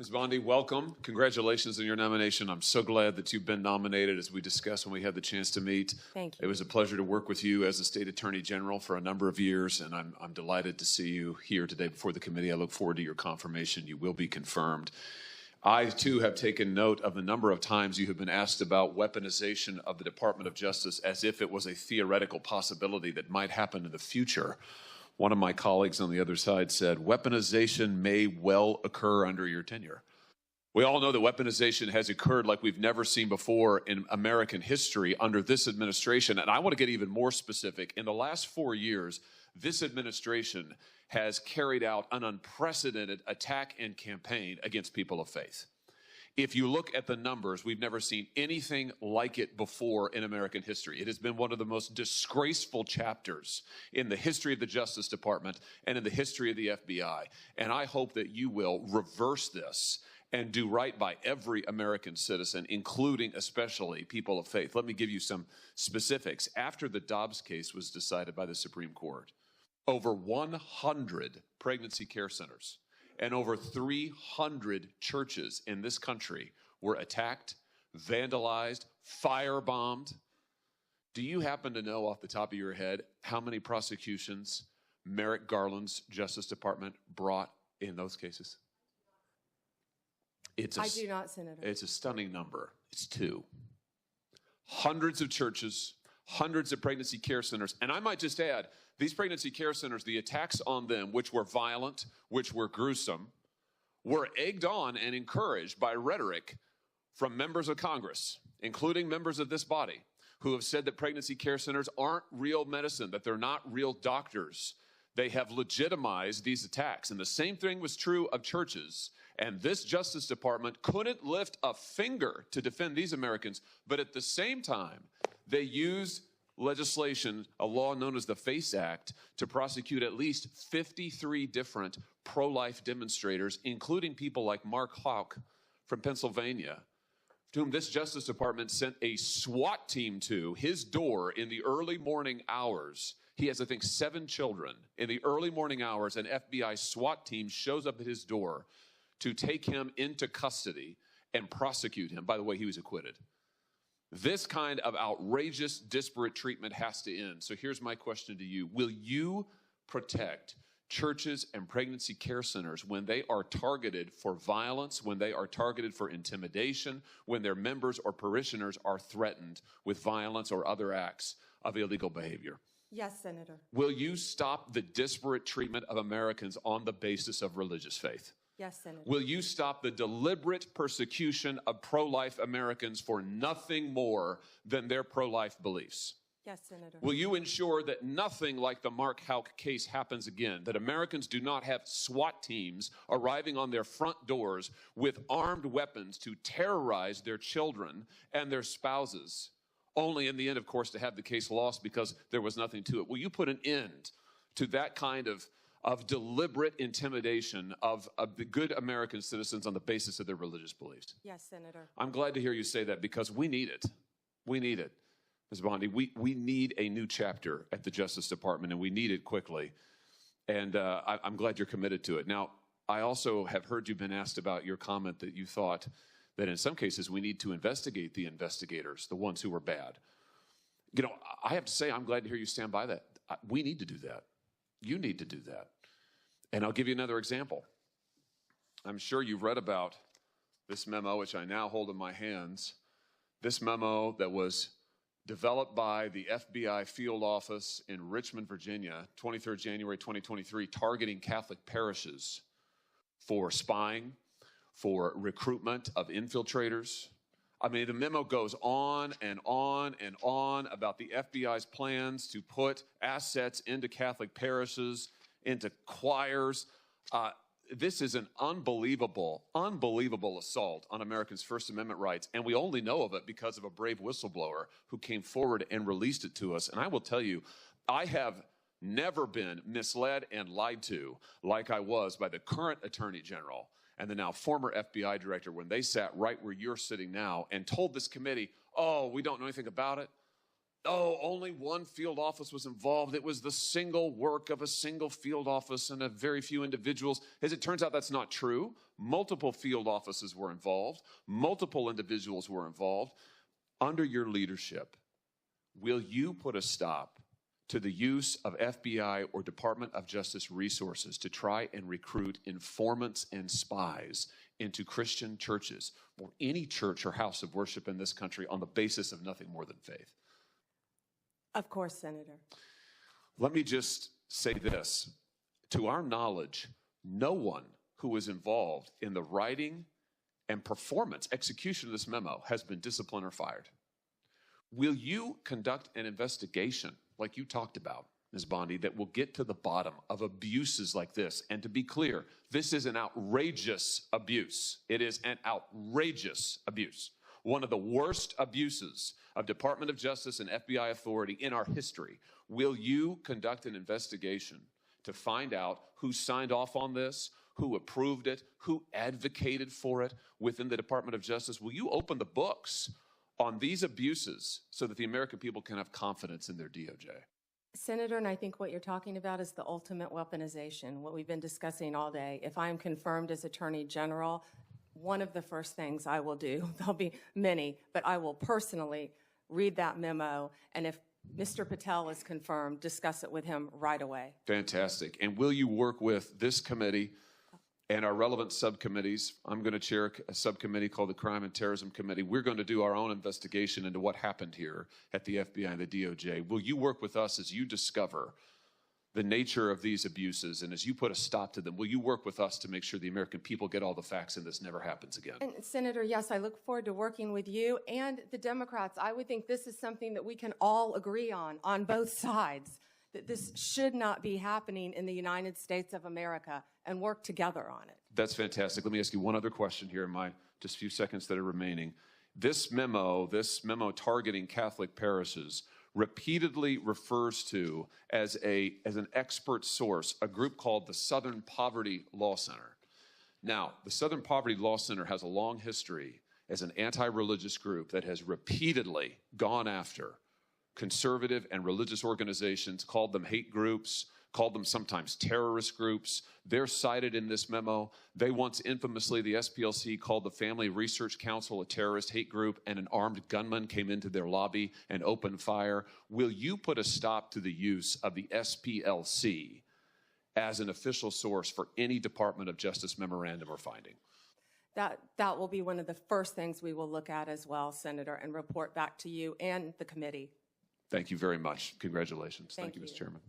Ms. Bondi, welcome. Congratulations on your nomination. I'm so glad that you've been nominated, as we discussed when we had the chance to meet. Thank you. It was a pleasure to work with you as the State Attorney General for a number of years, and I'm delighted to see you here today before the committee. I look forward to your confirmation. You will be confirmed. I, too, have taken note of the number of times you have been asked about weaponization of the Department of Justice as if it was a theoretical possibility that might happen in the future. One of my colleagues on the other side said, weaponization may well occur under your tenure. We all know that weaponization has occurred like we've never seen before in American history under this administration. And I want to get even more specific. In the last 4 years, this administration has carried out an unprecedented attack and campaign against people of faith. If you look at the numbers, we've never seen anything like it before in American history. It has been one of the most disgraceful chapters in the history of the Justice Department and in the history of the FBI. And I hope that you will reverse this and do right by every American citizen, including especially people of faith. Let me give you some specifics. After the Dobbs case was decided by the Supreme Court, over 100 pregnancy care centers and over 300 churches in this country were attacked, vandalized, firebombed. Do you happen to know off the top of your head how many prosecutions Merrick Garland's Justice Department brought in those cases? I do not, Senator. It's a stunning number. It's 2. Hundreds of churches, hundreds of pregnancy care centers. And I might just add, these pregnancy care centers, the attacks on them, which were violent, which were gruesome, were egged on and encouraged by rhetoric from members of Congress, including members of this body, who have said that pregnancy care centers aren't real medicine, that they're not real doctors. They have legitimized these attacks. And the same thing was true of churches. And this Justice Department couldn't lift a finger to defend these Americans, but at the same time, they used legislation, a law known as the FACE Act, to prosecute at least 53 different pro-life demonstrators, including people like Mark Houck from Pennsylvania, to whom this Justice Department sent a SWAT team to his door in the early morning hours. He has, I think, 7 children. In the early morning hours, an FBI SWAT team shows up at his door to take him into custody and prosecute him. By the way, he was acquitted. This kind of outrageous, disparate treatment has to end. So here's my question to you. Will you protect churches and pregnancy care centers when they are targeted for violence, when they are targeted for intimidation, when their members or parishioners are threatened with violence or other acts of illegal behavior? Yes, Senator. Will you stop the disparate treatment of Americans on the basis of religious faith? Yes, Senator. Will you stop the deliberate persecution of pro-life Americans for nothing more than their pro-life beliefs? Yes, Senator. Will you ensure that nothing like the Mark Houck case happens again, that Americans do not have SWAT teams arriving on their front doors with armed weapons to terrorize their children and their spouses, only in the end, of course, to have the case lost because there was nothing to it? Will you put an end to that kind of deliberate intimidation of the good American citizens on the basis of their religious beliefs? Yes, Senator. I'm glad to hear you say that because we need it. We need it, Ms. Bondi. We need a new chapter at the Justice Department, and we need it quickly. And I'm glad you're committed to it. Now, I also have heard you've been asked about your comment that you thought that in some cases we need to investigate the investigators, the ones who were bad. You know, I have to say I'm glad to hear you stand by that. We need to do that. You need to do that. And I'll give you another example. I'm sure you've read about this memo, which I now hold in my hands. This memo that was developed by the FBI field office in Richmond, Virginia, 23rd January 2023, targeting Catholic parishes for spying, for recruitment of infiltrators. I mean, the memo goes on and on and on about the FBI's plans to put assets into Catholic parishes, into choirs. This is an unbelievable, unbelievable assault on Americans' First Amendment rights, and we only know of it because of a brave whistleblower who came forward and released it to us. And I will tell you, I have never been misled and lied to like I was by the current Attorney General and the now former FBI director when they sat right where you're sitting now and told this committee, oh, we don't know anything about it. oh, only one field office was involved. It was the single work of a single field office and a very few individuals. As it turns out, that's not true. Multiple field offices were involved. Multiple individuals were involved. Under your leadership, will you put a stop to the use of FBI or Department of Justice resources to try and recruit informants and spies into Christian churches or any church or house of worship in this country on the basis of nothing more than faith? Of course, Senator. Let me just say this. To our knowledge, no one who was involved in the writing and performance, execution of this memo has been disciplined or fired. Will you conduct an investigation like you talked about, Ms. Bondi, that will get to the bottom of abuses like this? And to be clear, this is an outrageous abuse. It is an outrageous abuse. One of the worst abuses of Department of Justice and FBI authority in our history. Will you conduct an investigation to find out who signed off on this, who approved it, who advocated for it within the Department of Justice? Will you open the books on these abuses so that the American people can have confidence in their DOJ? Senator, and I think what you're talking about is the ultimate weaponization, what we've been discussing all day. If I am confirmed as Attorney General, one of the first things I will do, there'll be many, but I will personally read that memo, and if Mr. Patel is confirmed, discuss it with him right away. Fantastic. And will you work with this committee and our relevant subcommittees? I'm going to chair a subcommittee called the Crime and Terrorism Committee. We're going to do our own investigation into what happened here at the FBI and the DOJ. Will you work with us as you discover the nature of these abuses, and as you put a stop to them, will you work with us to make sure the American people get all the facts and this never happens again? And Senator, yes, I look forward to working with you and the Democrats. I would think this is something that we can all agree on both sides, that this should not be happening in the United States of America, and work together on it. That's fantastic. Let me ask you one other question here in my just few seconds that are remaining. This memo targeting Catholic parishes repeatedly refers to as an expert source a group called the Southern Poverty Law Center. Now, the Southern Poverty Law Center has a long history as an anti-religious group that has repeatedly gone after conservative and religious organizations, called them hate groups, called them sometimes terrorist groups. They're cited in this memo. They once infamously, the SPLC called the Family Research Council a terrorist hate group, and an armed gunman came into their lobby and opened fire. Will you put a stop to the use of the SPLC as an official source for any Department of Justice memorandum or finding? That will be one of the first things we will look at as well, Senator, and report back to you and the committee. Thank you very much. Congratulations. Thank you, Mr. you. Chairman.